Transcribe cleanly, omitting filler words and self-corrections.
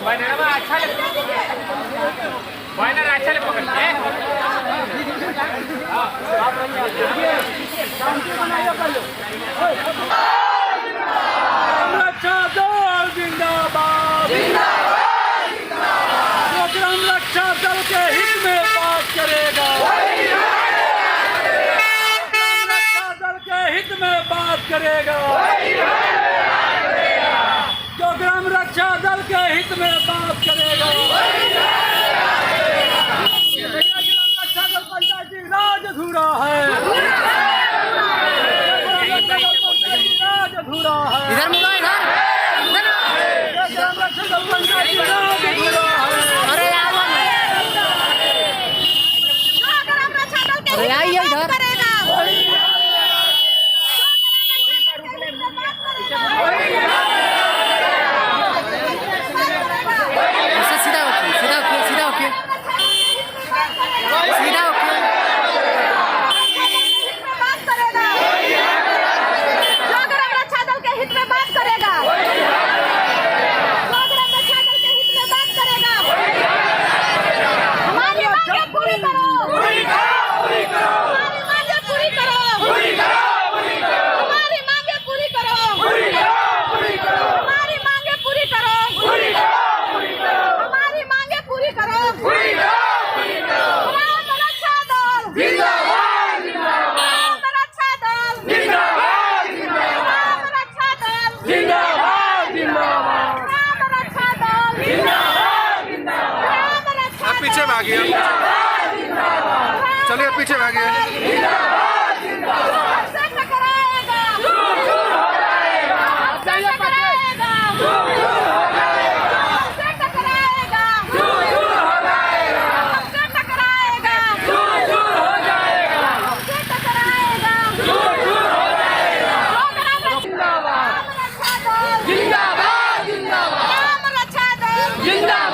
अच्छा रक्षा दल जिंदाबाद, प्रोग्राम रक्षा दल के हित में बात करेगा, रक्षा दल के हित में बात करेगा, जो ग्राम रक्षा दल के हित में बात करेगा। ग्राम रक्षा दल पंचायती राज अधूरा है, राज अधूरा है। इधर मुड़ा, इधर ग्राम रक्षा दल पंचायती राज अधूरा है। अरे अरे आइए इधर। सीधा उठिए, सीधा उठिए, सीधा उठिए, सीधा उठिए। पीछे भागिए, चलिए पीछे भागिए। जिंदाबाद, जिंदाबाद, जिंदाबाद।